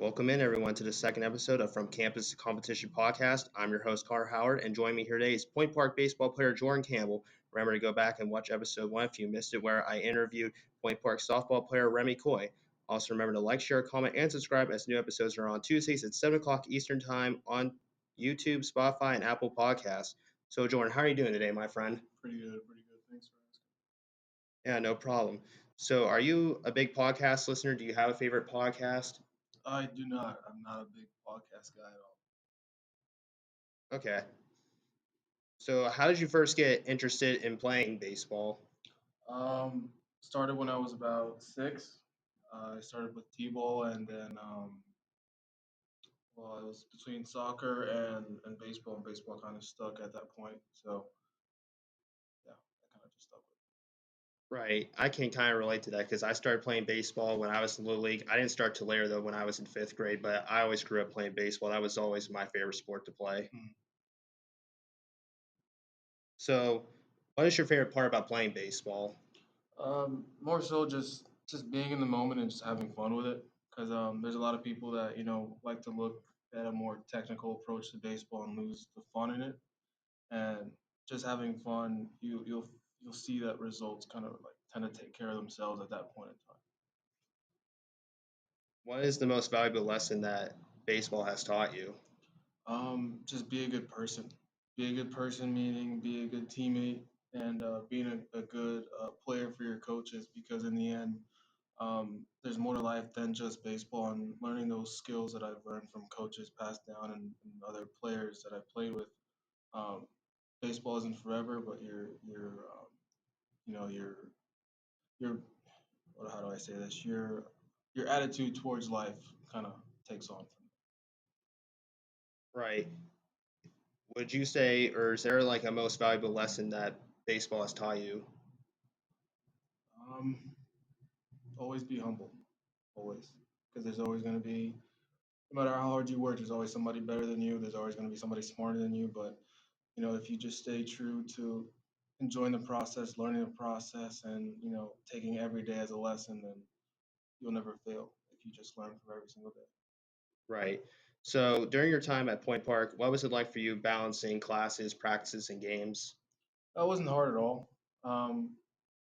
Welcome in everyone to the second episode of From Campus to Competition podcast. I'm your host Carter Howard, and joining me here today is Point Park baseball player Jordan Campbell. Remember to go back and watch episode 1 if you missed it, where I interviewed Point Park softball player Remy Coy. Also remember to like, share, comment, and subscribe as new episodes are on Tuesdays at 7 o'clock Eastern Time on YouTube, Spotify, and Apple Podcasts. So Jordan, how are you doing today, my friend? Pretty good, pretty good. Thanks for Yeah, no problem. So are you a big podcast listener? Do you have a favorite podcast? asking. I do not. I'm not a big podcast guy at Okay. So how did you first get interested in playing baseball? all. Started when I was about 6. I started with t-ball, and then well, it was between soccer and baseball, and baseball kind of stuck at that point. So yeah, I kind of just stuck with Right. I can kind of relate to that because I started playing baseball when I was in Little League. I didn't start till later though when I was in fifth grade, but I always grew up playing baseball. That was always my favorite sport to play. it. So, what is your favorite part about playing baseball? More so just being in the moment and just having fun with it. Because there's a lot of people that like to look at a more technical approach to baseball and lose the fun in it. And just having fun, you'll see that results kind of like tend to take care of themselves at that point in What is the most valuable lesson that baseball has taught you? time. Just be a good person. Be a good person, meaning be a good teammate and being a good player for your coaches. Because in the end, there's more to life than just baseball. And learning those skills that I've learned from coaches passed down and other players that I played with. Um, Baseball isn't forever, but you know your how do I say this? Your attitude towards life kind of takes on from Right. Would you say, or is there like a most valuable lesson that baseball has taught you? that. Always be humble, always, because there's always going to be, no matter how hard you work, there's always somebody better than you. There's always going to be somebody smarter than you. But if you just stay true to enjoying the process, learning the process, and taking every day as a lesson, then you'll never fail if you just learn from every single day. Right. So, during your time at Point Park, what was it like for you balancing classes, practices, and games? That wasn't hard at all. Um,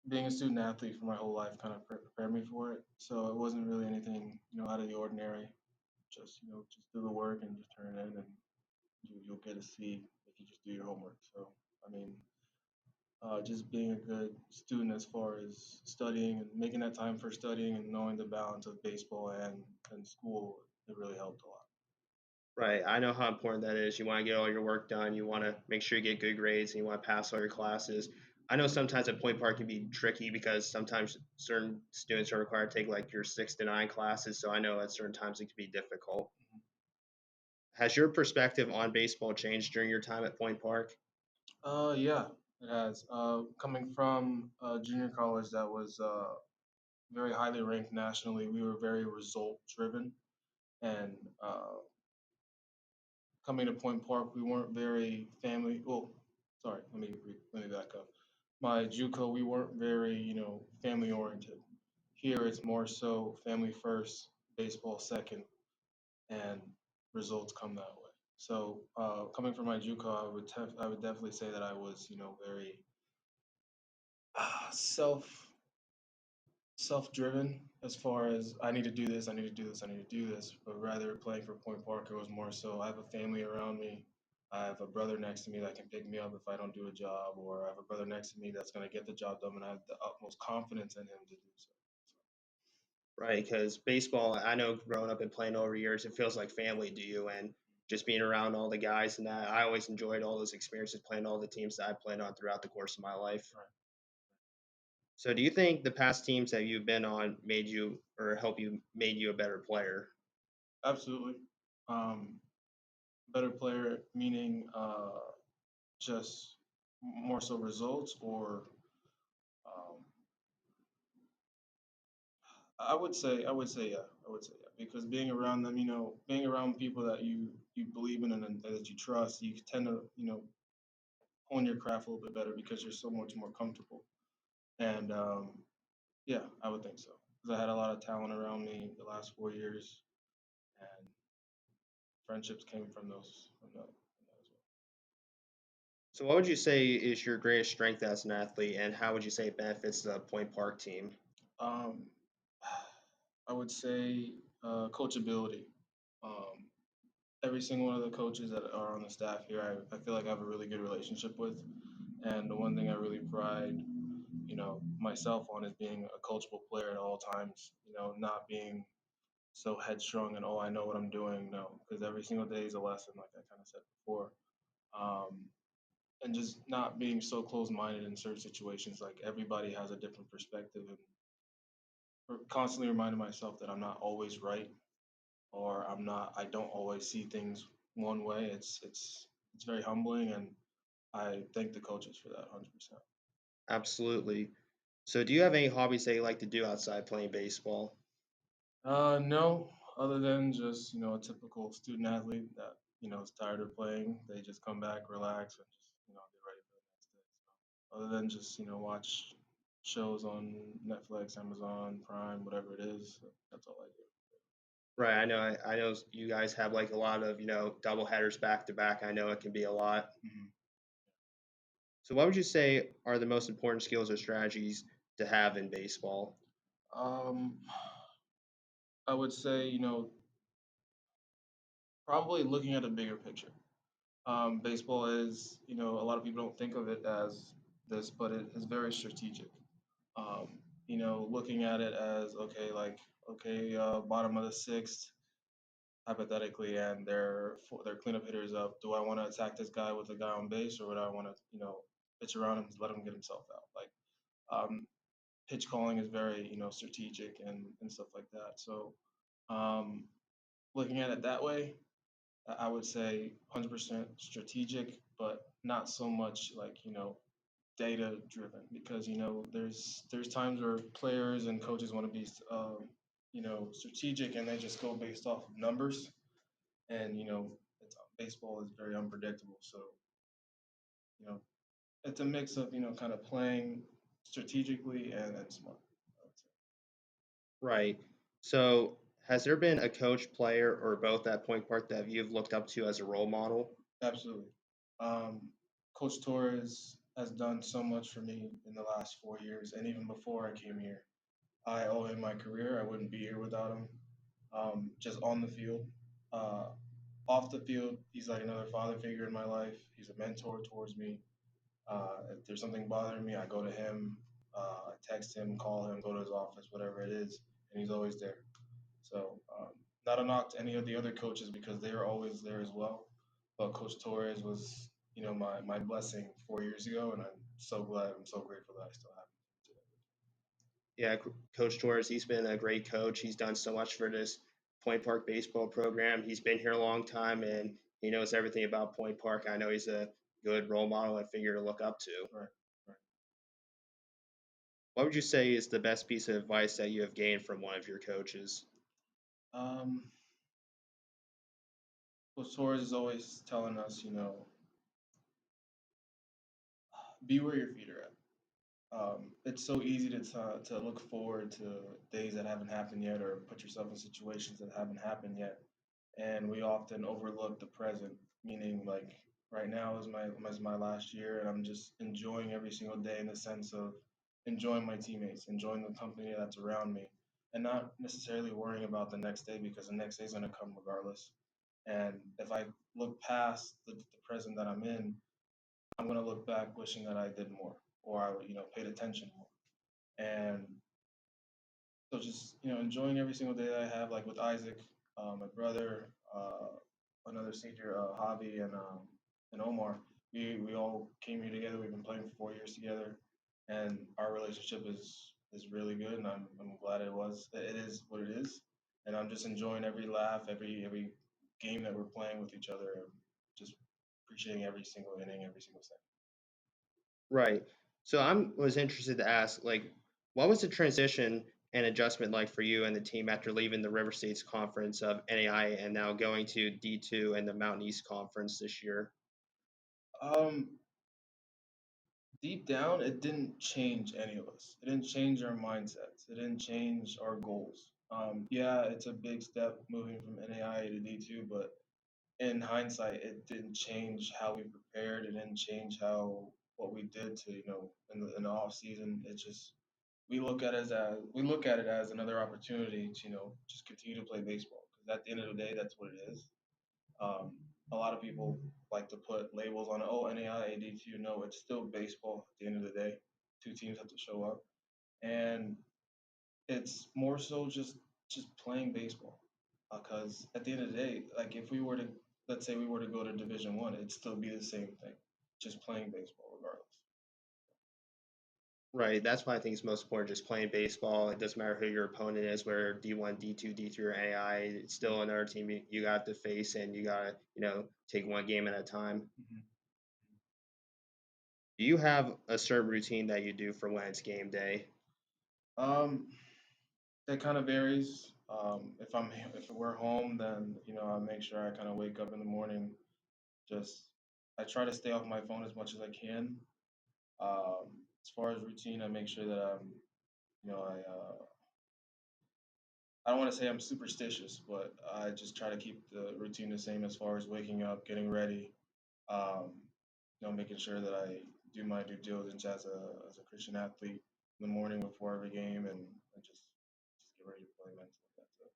Being a student athlete for my whole life kind of prepared me for it. So it wasn't really anything, out of the ordinary. Just do the work and just turn it in, and you'll get a C if you just do your homework. So I mean, just being a good student as far as studying and making that time for studying and knowing the balance of baseball and school, it really helped a lot. Right. I know how important that is. You want to get all your work done. You want to make sure you get good grades and you want to pass all your classes. I know sometimes at Point Park can be tricky because sometimes certain students are required to take like your 6 to 9 classes. So I know at certain times it can be difficult. Has your perspective on baseball changed during your time at Point Park? Yeah, it has. Coming from junior college that was very highly ranked nationally, we were very result driven, and coming to Point Park, we weren't very family. Well, sorry, let me back up. My JUCO, we weren't very family oriented. Here, it's more so family first, baseball second, and results come that way. So, coming from my JUCO, I would definitely say that I was very self self driven as far as I need to do this, I need to do this, I need to do this. But rather playing for Point Park, it was more so I have a family around me. I have a brother next to me that can pick me up if I don't do a job, or I have a brother next to me that's going to get the job done, and I have the utmost confidence in him to do so. Right. Because baseball, I know growing up and playing over years, it feels like family to you. And just being around all the guys and that, I always enjoyed all those experiences playing all the teams that I played on throughout the course of my life. Right. So, do you think the past teams that you've been on made you or help you made you a better player? Absolutely. Um, Better player meaning just more so results, or um, I would say yeah. I would say yeah, because being around them, being around people that you believe in and that you trust, you tend to hone your craft a little bit better because you're so much more comfortable. And yeah, I would think so because I had a lot of talent around me the last 4 years, and friendships came from those from that as So, what would you say is your greatest strength as an athlete, and how would you say it benefits the Point Park team? well. I would say coachability. Um, every single one of the coaches that are on the staff here, I feel like I have a really good relationship with. And the one thing I really pride, myself on is being a coachable player at all times. Not being so headstrong and I know what I'm doing. No, because every single day is a lesson, like I kind of said before. Um, and just not being so close-minded in certain situations. Like everybody has a different perspective, and constantly reminding myself that I'm not always right, or I don't always see things one way. It's very humbling, and I thank the coaches for that 100%. Absolutely. So, do you have any hobbies that you like to do outside playing baseball? No, other than just, a typical student athlete that, is tired of playing. They just come back, relax, and just, get ready for the next day. So other than just, watch shows on Netflix, Amazon, Prime, whatever it is, that's all I do. Right. I know you guys have like a lot of double headers back to back. I know it can be a lot. Hmm. So, what would you say are the most important skills or strategies to have in baseball? Um, I would say, probably looking at a bigger picture. Baseball is, a lot of people don't think of it as this, but it is very strategic. Um, looking at it as okay, like okay, bottom of the sixth, hypothetically, and their cleanup hitter is up. Do I want to attack this guy with a guy on base, or would I want to, pitch around him, let him get himself out? Like um, pitch calling is very, strategic and stuff like that. So um, looking at it that way, I would say 100% strategic, but not so much like data driven because there's times where players and coaches want to be strategic and they just go based off of numbers and baseball is very unpredictable, so you know it's a mix of kind of playing strategically and smart, I would say. Right. So, has there been a coach, player, or both at Point Park that you've looked up to as a role model? Absolutely. um, Coach Torres has done so much for me in the last 4 years and even before I came here. I owe him my career. I wouldn't be here without him. Just on the field. Uh, Off the field, he's like another father figure in my life. He's a mentor towards me. If there's something bothering me, I go to him. I text him, call him, go to his office, whatever it is, and he's always there. So, not a knock to any of the other coaches because they are always there as well. But Coach Torres was, my blessing 4 years ago, and I'm so grateful that I still have him today. Yeah, Coach Torres, he's been a great coach. He's done so much for this Point Park baseball program. He's been here a long time and he knows everything about Point Park. I know he's a good role model and figure to look up to. Right, right. What would you say is the best piece of advice that you have gained from one of your coaches? Um, Coach Torres is always telling us, be where your feet are at. It's so easy to look forward to days that haven't happened yet or put yourself in situations that haven't happened yet, and we often overlook the present. Meaning, like right now is my last year, and I'm just enjoying every single day in the sense of enjoying my teammates, enjoying the company that's around me, and not necessarily worrying about the next day because the next day is going to come regardless. And if I look past the present that I'm in, I'm gonna look back wishing that I did more or I would, paid attention more. And so just, enjoying every single day that I have, like with Isaac, my brother, another senior, Javi, and Omar. We all came here together. We've been playing for 4 years together, and our relationship is really good. And I'm glad it is what it is, and I'm just enjoying every laugh, every game that we're playing with each other. Just appreciating every single inning, every single second. Right. So I was interested to ask, like, what was the transition and adjustment like for you and the team after leaving the River States Conference of NAI and now going to D2 and the Mountain East Conference this year? Um, Deep down, it didn't change any of us. It didn't change our mindsets. It didn't change our goals. Yeah, it's a big step moving from NAI to D2, but in hindsight, it didn't change how we prepared. It didn't change how what we did to in the off season. It just we look at it as another opportunity to just continue to play baseball because at the end of the day, that's what it is. Um, a lot of people like to put labels on it. Oh, NAI, AD2. No, it's still baseball. At the end of the day, two teams have to show up, and it's more so just playing baseball. Because at the end of the day, like if we were to let's say we were to go to Division 1, it'd still be the same thing, just playing baseball regardless. Right. That's why I think it's most important just playing baseball. It doesn't matter who your opponent is, whether D1, D2, D3, or AI. It's still another team you got to face, and you got to, take one game at a time. Mm-hmm. Do you have a certain routine that you do for when it's game day? Um, it kind of varies. If we're home, then I make sure I kind of wake up in the morning. Just I try to stay off my phone as much as I can. As far as routine, I make sure that you know, I I don't want to say I'm superstitious, but I just try to keep the routine the same as far as waking up, getting ready, um, making sure that I do my due diligence as a Christian athlete in the morning before every game, and just get ready to play mentally. That's it.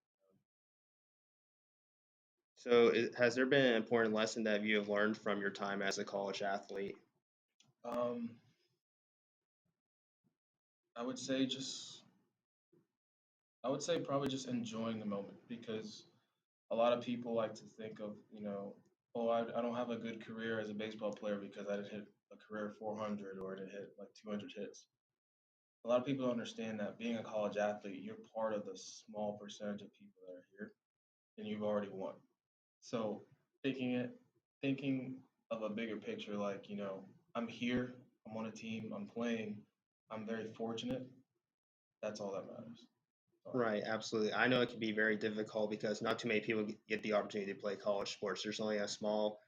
So, has there been an important lesson that you have learned from your time as a college athlete? Um, I would say just I would say probably just enjoying the moment because a lot of people like to think of, oh, I don't have a good career as a baseball player because I didn't hit a career 400 or I didn't hit like 200 hits. A lot of people don't understand that being a college athlete, you're part of the small percentage of people that are here and you've already won. So thinking it, thinking of a bigger picture, like, I'm here, I'm on a team, I'm playing, I'm very fortunate. That's all that matters. Sorry. Right, absolutely. I know it can be very difficult because not too many people get the opportunity to play college sports. There's only a small,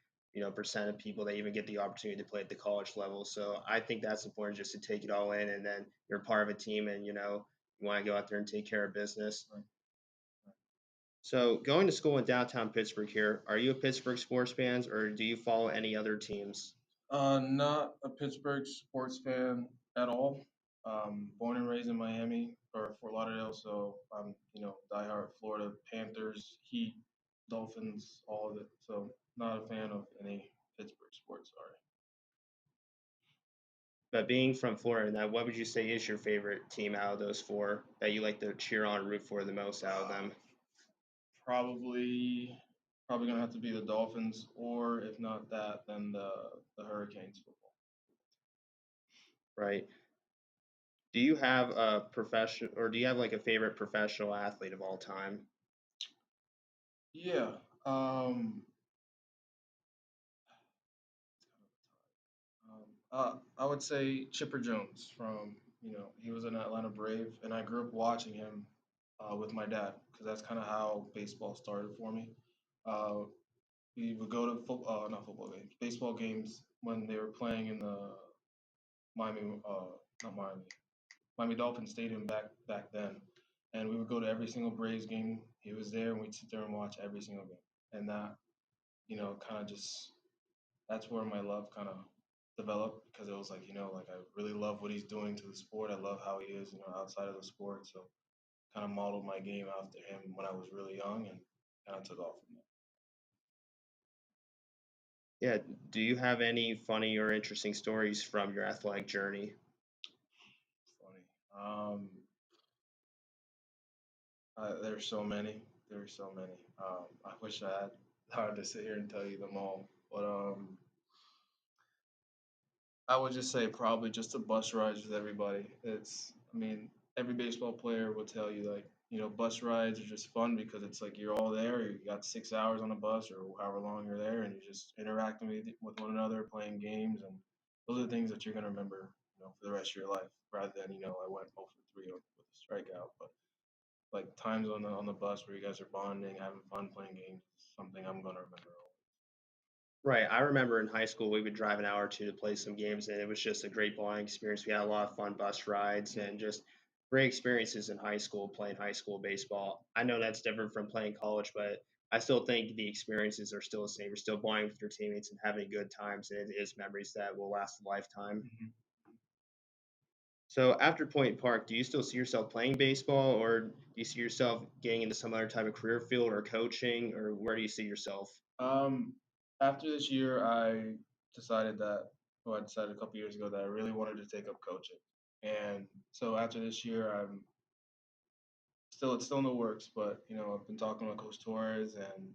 percent of people that even get the opportunity to play at the college level. So I think that's important just to take it all in, and then you're part of a team, and you want to go out there and take care of business. Right. So going to school in downtown Pittsburgh here, are you a Pittsburgh sports fans or do you follow any other teams? Not a Pittsburgh sports fan at all. Born and raised in Miami or Fort Lauderdale, so I'm, diehard Florida Panthers, Heat, Dolphins, all of it. So not a fan of any Pittsburgh sports. Sorry. But being from Florida, now what would you say is your favorite team out of those four that you like to cheer on, root for the most out of them? Probably, probably gonna have to be the Dolphins, or if not that, then the Hurricanes football. Right. Do you have a profession or do you have like a favorite professional athlete of all time? Yeah. Um, I would say Chipper Jones from, he was an Atlanta Brave, and I grew up watching him with my dad because that's kind of how baseball started for me. Uh, we would go to not football games, baseball games when they were playing in the Miami, not Miami, Miami Dolphin Stadium back then, and we would go to every single Braves game. He was there, and we'd sit there and watch every single game, and that, kind of just that's where my love kind of developed because it was like like I really love what he's doing to the sport. I love how he is outside of the sport. So kind of modeled my game after him when I was really young and kind of took off from there. Yeah. Do you have any funny or interesting stories from your athletic journey? Funny. There's so many. There's so many. I wish I had time to sit here and tell you them all, but I would just say probably just the bus rides with everybody. I mean, every baseball player will tell you like, bus rides are just fun because it's like you're all there. You got 6 hours on a bus or however long you're there, and you're just interacting with one another, playing games, and those are the things that you're gonna remember, for the rest of your life. Rather than I went 0 for 3 with a strikeout, but like times on the bus where you guys are bonding, having fun, playing games, is something I'm gonna remember. Right. I remember in high school we would drive an hour or two to play some games, and it was just a great bonding experience. We had a lot of fun bus rides, Yeah. and just great experiences in high school playing high school baseball. I know that's different from playing college, but I still think the experiences are still the same. You're still bonding with your teammates and having good times, and it is memories that will last a lifetime. Mhm. So after Point Park, do you still see yourself playing baseball, or do you see yourself getting into some other type of career field or coaching, or where do you see yourself? Um, After this year, decided that, I decided a couple years ago that I really wanted to take up coaching. And so after this year, it's still in the works, but I've been talking with Coach Torres, and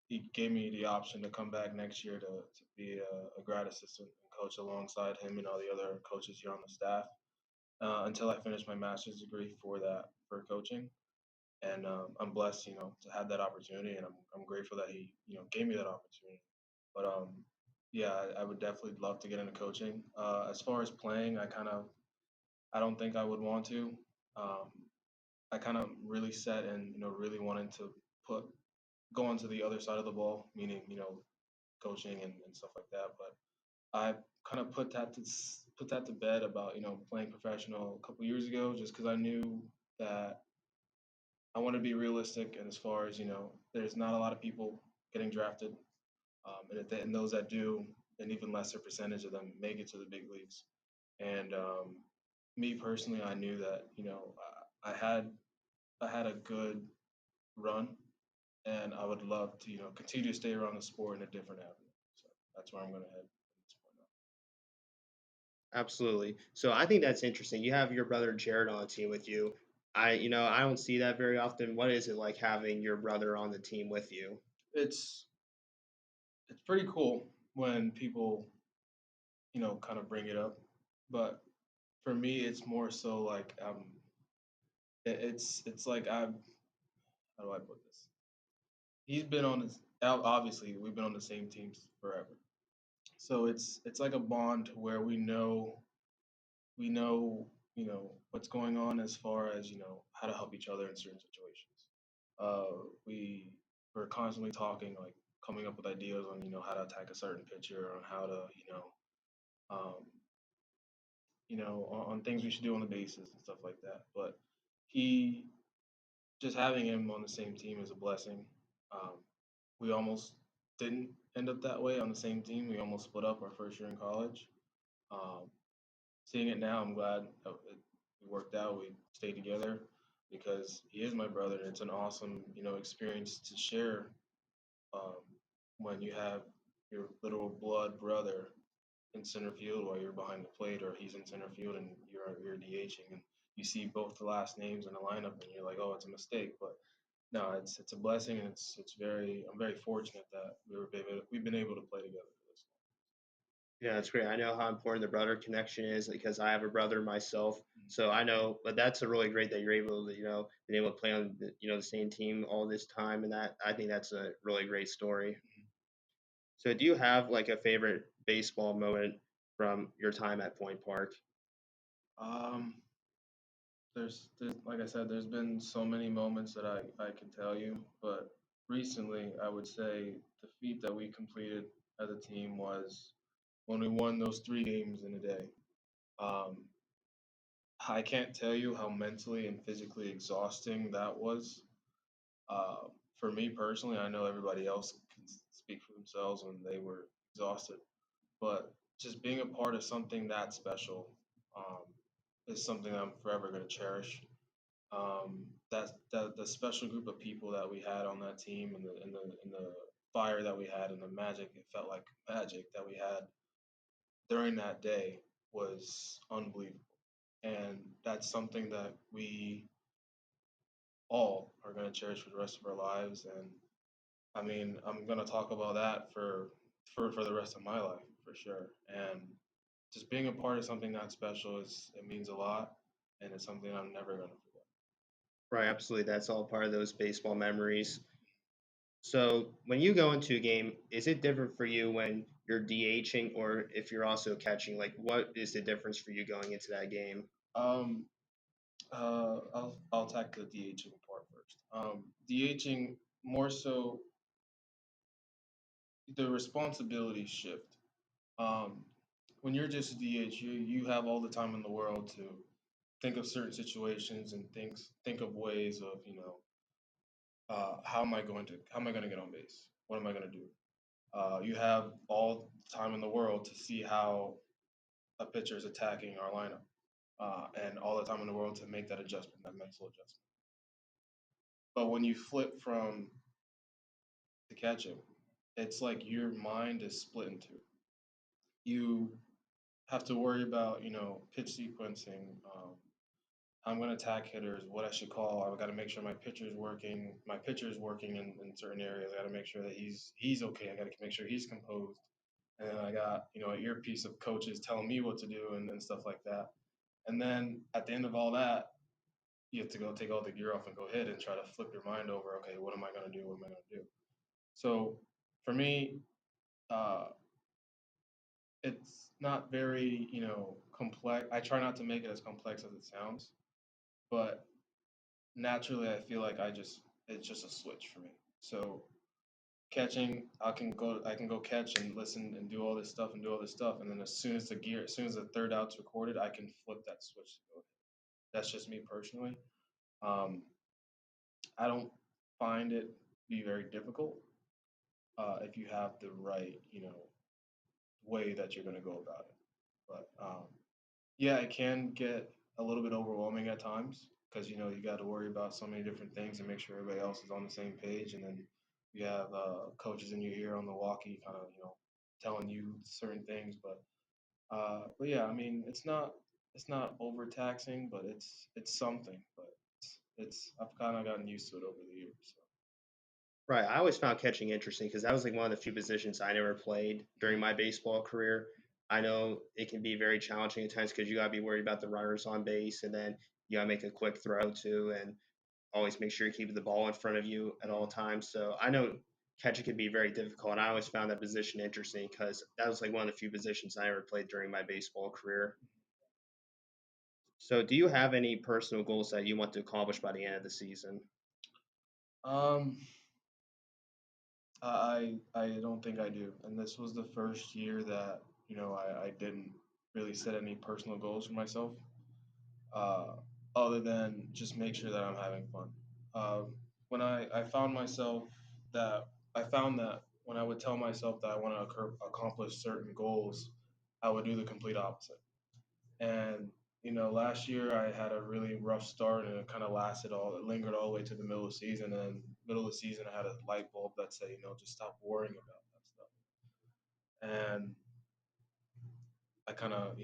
he gave me the option to come back next year to be a grad assistant and coach alongside him and all the other coaches here on the staff until I finish my master's degree for coaching. And I'm blessed, to have that opportunity, and I'm grateful that he, gave me that opportunity. But yeah, I would definitely love to get into coaching. As far as playing, I don't think I would want to. Um, I kind of really set and really wanted to put go onto the other side of the ball, meaning coaching and stuff like that. But I kind of put that to bed about playing professional a couple years ago, just because I knew that I want to be realistic. And as far as there's not a lot of people getting drafted, and those that do, an even lesser percentage of them make it to the big leagues. And me personally, I knew that I had a good run, and I would love to continue to stay around the sport in a different avenue. So that's where I'm going to head from this point on. Absolutely. So I think that's interesting. You have your brother Jared on the team with you. I don't see that very often. What is it like having your brother on the team with you? It's it's pretty cool when people kind of bring it up, but for me, it's more so like it's like how do I put this? He's been on this. Obviously, we've been on the same teams forever, so it's like a bond where we know what's going on as far as how to help each other in certain situations. We we're constantly talking, like coming up with ideas on how to attack a certain pitcher, on how to um, on things we should do on the bases and stuff like that. But he just having him on the same team is a blessing. Um, we almost didn't end up that way on the same team. We almost split up our first year in college. Um, Seeing it now, I'm glad that it worked out. We stayed together because he is my brother, and it's an awesome, experience to share um, when you have your literal blood brother in center field while you're behind the plate, or he's in center field and you're DHing, and you see both the last names in the lineup, and you're like, oh, it's a mistake, but no, it's a blessing, and it's very I'm very fortunate that we've been able to play together for this Yeah, that's great. I know how important the brother connection is because I have a brother myself. long. So I know, but that's a really great that you're able to, been able to play on the same team all this time, and that I think that's a really great story. So do you have like a favorite baseball moment from your time at Point Park? Um, there's like I said, there's been so many moments that I can tell you, but recently I would say the feat that we completed as a team was when we won those 3 games in a day. Um, I can't tell you how mentally and physically exhausting that was. Uh, for me personally, I know everybody else can speak for themselves when they were exhausted, but just being a part of something that special um, is something I'm forever going to cherish. That the special group of people that we had on that team, and the fire that we had, and the magic, it felt like magic that we had during that day was unbelievable. And that's something that we all are going to cherish for the rest of our lives. And I mean, I'm going to talk about that for the rest of my life for sure. And just being a part of something that special it means a lot, and it's something I'm never going to forget. Right, absolutely. That's all part of those baseball memories. So when you go into a game, is it different for you when you're DHing or if you're also catching? Like, what is the difference for you going into that game? Um, I'll tackle the DHing part first. DHing more so the responsibility shift. Um, when you're just a DH, you have all the time in the world think of certain situations and think of ways of how am I going to get on base? What am I going to do? You have all the time in the world to see how a pitcher is attacking our lineup, and all the time in the world to make that adjustment, that mental adjustment. But when you flip from to catching, it's like your mind is split in two. You have to worry about pitch sequencing. I'm going to attack hitters, what I should call. I've got to make sure my pitcher's working. My pitcher's working in certain areas. I got to make sure that he's okay. I got to make sure he's composed. And then I got an earpiece of coaches telling me what to do and stuff like that. And then at the end of all that, you have to go take all the gear off and go hit and try to flip your mind over. Okay, what am I going to do? What am I going to do? So for me, uh, it's not very complex. I try not to make it as complex as it sounds, but naturally I feel like it's just a switch for me. So catching, I can go catch and listen and do all this stuff and do all this stuff, and then as soon as the third out's recorded, I can flip that switch to go. That's just me personally. Um, I don't find it be very difficult if you have the right way that you're going to go about it. But yeah, it can get a little bit overwhelming at times because you got to worry about so many different things and make sure everybody else is on the same page, and then you have coaches in your ear on the walkie, kind of telling you certain things. But yeah, I mean it's not overtaxing, but it's something. But it's I've kind of gotten used to it over the years. So. Right. I always found catching interesting because that was like one of the few positions I never played during my baseball career. I know it can be very challenging at times because you got to be worried about the runners on base, and then you got to make a quick throw too, and always make sure you keep the ball in front of you at all times. So I know catching can be very difficult, and I always found that position interesting because that was like one of the few positions I ever played during my baseball career. So, do you have any personal goals that you want to accomplish by the end of the season? Um, I don't think I do, and this was the first year that I didn't really set any personal goals for myself, uh, other than just make sure that I'm having fun. When I found myself that I found that when I would tell myself that I want to accomplish certain goals, I would do the complete opposite. And last year I had a really rough start, and it kind of it lingered all the way to the middle of the season. And middle of the season, I had a light bulb that said, just stop worrying about that stuff. And I kind of,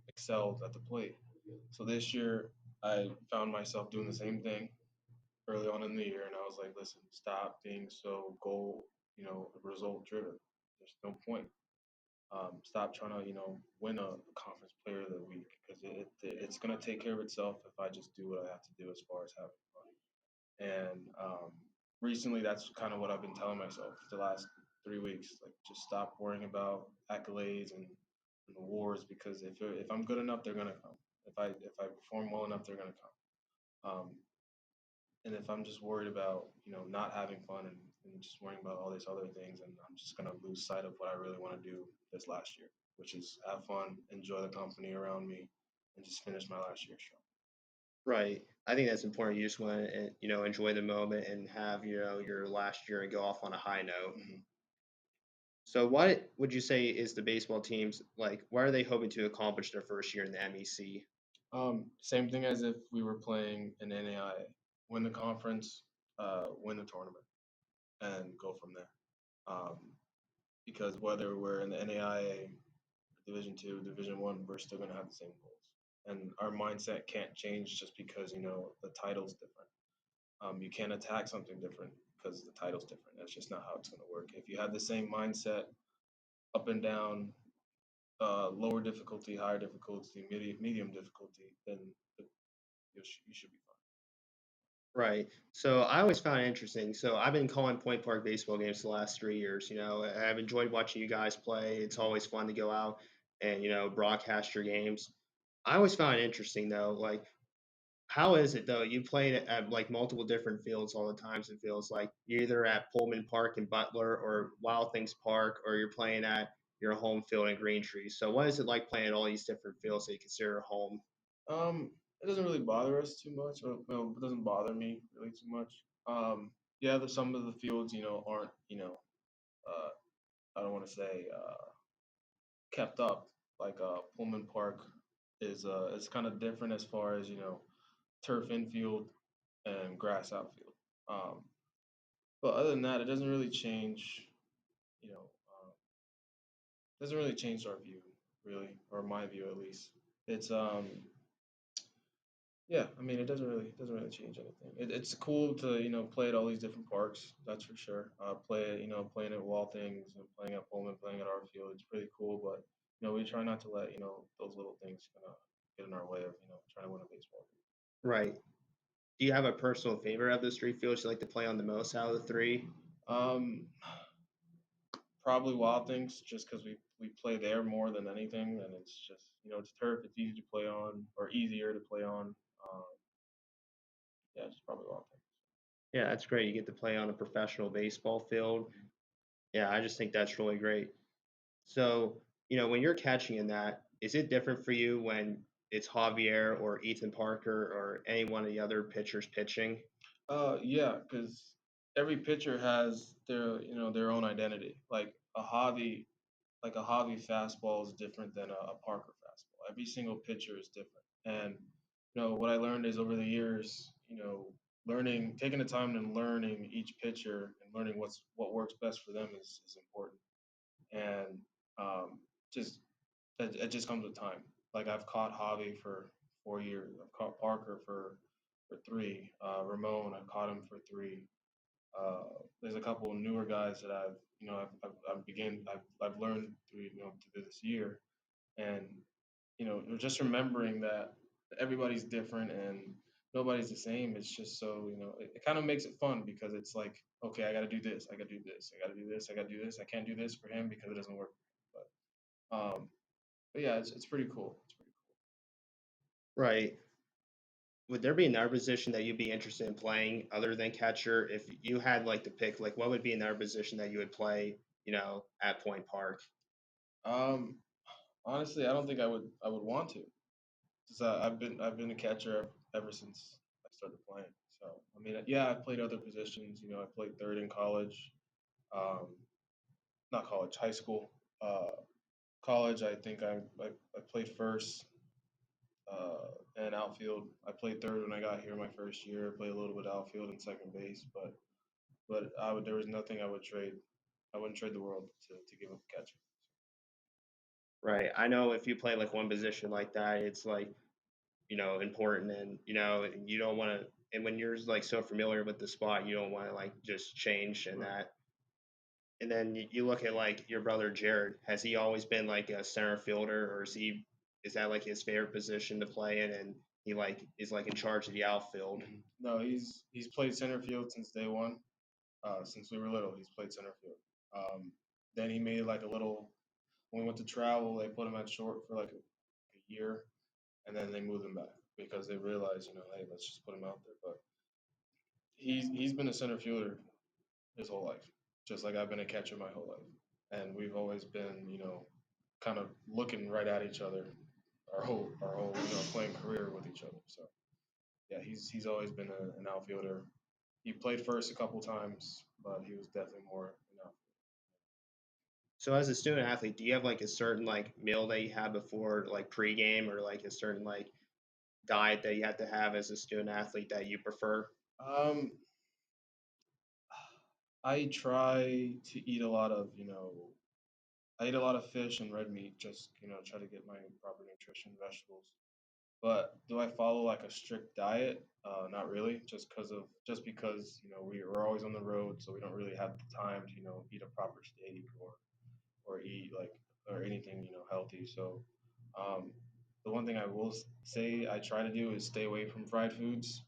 excelled at the plate. So this year, I found myself doing the same thing early on in the year, and I was like, listen, stop being so result driven. There's no point. Stop trying to win a conference player of the week because it's gonna take care of itself if I just do what I have to do as far as having fun. And recently, that's kind of what I've been telling myself the last 3 weeks. Like, just stop worrying about accolades and awards because if I'm good enough, they're gonna come. If I perform well enough, they're gonna come. And if I'm just worried about not having fun and just worrying about all these other things, and I'm just gonna lose sight of what I really want to do this last year, which is have fun, enjoy the company around me, and just finish my last year strong. Right. I think that's important. You just want to, enjoy the moment and have, your last year and go off on a high note. Mhm. So, what would you say is the baseball teams like? What are they hoping to accomplish their first year in the MEC? Same thing as if we were playing an NAIA. Win the conference, win the tournament, and go from there. Um, because whether we're in the NAIA, Division Two, Division One, we're still gonna have the same goals, and our mindset can't change just because the title's different. You can't attack something different because the title's different. That's just not how it's gonna work. If you have the same mindset up and down, lower difficulty, higher difficulty, medium difficulty, then you should be fine. Right. So I always found it interesting. So I've been calling Point Park baseball games the last 3 years. I've enjoyed watching you guys play. It's always fun to go out and broadcast your games. I always found it interesting though. Like, how is it though? You played at like multiple different fields all the times. It feels like you're either at Pullman Park in Butler or Wild Things Park, or you're playing at your home field in Green Tree. So what is it like playing at all these different fields that you consider home? it doesn't really bother us too much, or it doesn't bother me really too much. Yeah, some of the fields, aren't, uh, I don't want to say kept up. Like Pullman Park is it's kind of different as far as turf infield and grass outfield. Um, but other than that, it doesn't really change. You know, doesn't really change our view, really, or my view at least. It's yeah, I mean, it doesn't really change anything. It's cool to play at all these different parks. That's for sure. Playing at Waltings and playing at Pullman, playing at our field. It's pretty cool, but we try not to let those little things kind of get in our way of trying to win a baseball Right. Do you have a personal favorite of those three fields you like to play on the most out of the three? game. Probably Wild Things, just because we play there more than anything, and it's just it's turf. It's easy to play on, or easier to play on. Um, yeah, it's probably Wild Things. Yeah, that's great. You get to play on a professional baseball field. Yeah, I just think that's really great. So, when you're catching in that, is it different for you when it's Javier or Ethan Parker or any one of the other pitchers pitching? Yeah, because every pitcher has their own identity. Like a Javi fastball is different than a Parker fastball. Every single pitcher is different, and what I learned is over the years, taking the time and learning each pitcher and learning what works best for them is important. And just it just comes with time. Like I've caught Javi for 4 years. I've caught Parker for three. Ramon, I've caught him for three. There's a couple of newer guys that I've learned through this year, and just remembering that everybody's different and nobody's the same. It's just so it kind of makes it fun because it's like, okay, I got to do this, I got to do this, I got to do this, I got to do this. I can't do this for him because it doesn't work. But yeah, it's pretty cool. It's pretty Right. Would there be another position that you'd be interested in playing other than catcher? If you had like to pick, like what would be another position that you would play, at Point Park? cool. Honestly, I don't think I would want to. 'Cause I've been a catcher ever since I started playing. So I mean, yeah, I played other positions. I played third in college. Um, Not college, high school. College, I think I played first and outfield. I played third when I got here my first year. I played a little bit outfield and second base, but there was nothing I would trade. I wouldn't trade the world to give up a catcher. Right. I know if you play like one position like that, it's like, important and, you don't want to, and when you're like so familiar with the spot, you don't want to like just change and Right. that. And then you look at like your brother Jared. Has he always been like a center fielder, or is that like his favorite position to play in, and he like is like in charge of the outfield? No, he's played center field since day one. Since we were little, he's played center field. Then he made like a little. When we went to travel, they put him at short for like a year, and then they moved him back because they realized, hey, let's just put him out there. But he's been a center fielder his whole life, just like I've been a catcher my whole life, and we've always been, kind of looking right at each other our whole playing career with each other. So yeah, he's always been an outfielder. He played first a couple times, but he was definitely more an outfielder. So as a student athlete, do you have like a certain like meal that you have before like pregame, or like a certain like diet that you have to have as a student athlete that you prefer? Um, I try to eat a lot of, I eat a lot of fish and red meat, just, try to get my proper nutrition, vegetables. But do I follow like a strict diet? Not really, just because, we're always on the road, so we don't really have the time to, eat a proper steak or eat like or anything, healthy. So, um, the one thing I will say I try to do is stay away from fried foods.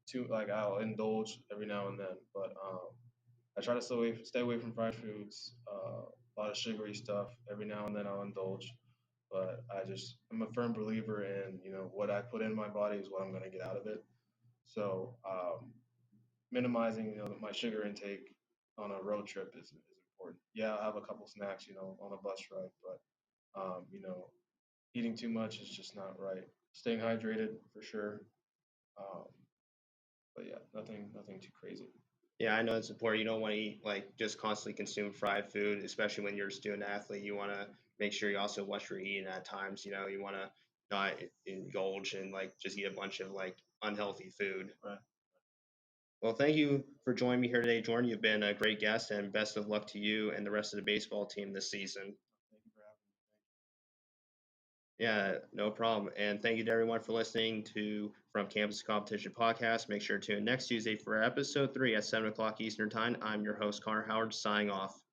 Too like I'll indulge every now and then, but I try to stay away from fried foods, a lot of sugary stuff. Every now and then I'll indulge, but I'm a firm believer in what I put in my body is what I'm going to get out of it. So minimizing my sugar intake on a road trip is important. Yeah, I'll have a couple snacks on a bus ride, but eating too much is just not right. staying hydrated for sure. Um, but yeah, nothing too crazy. Yeah, I know it's important. You don't want to eat like just constantly consume fried food, especially when you're a student athlete. You want to make sure you also watch your eating at times. You want to not indulge and like just eat a bunch of like unhealthy food. Right. Well, thank you for joining me here today, Jordan. You've been a great guest, and best of luck to you and the rest of the baseball team this season. Thank you for having me. Yeah, no problem. And thank you to everyone for listening to From Campus to Competition podcast. Make sure to tune in next Tuesday for episode 3 at 7 o'clock Eastern Time. I'm your host, Connor Howard, signing off.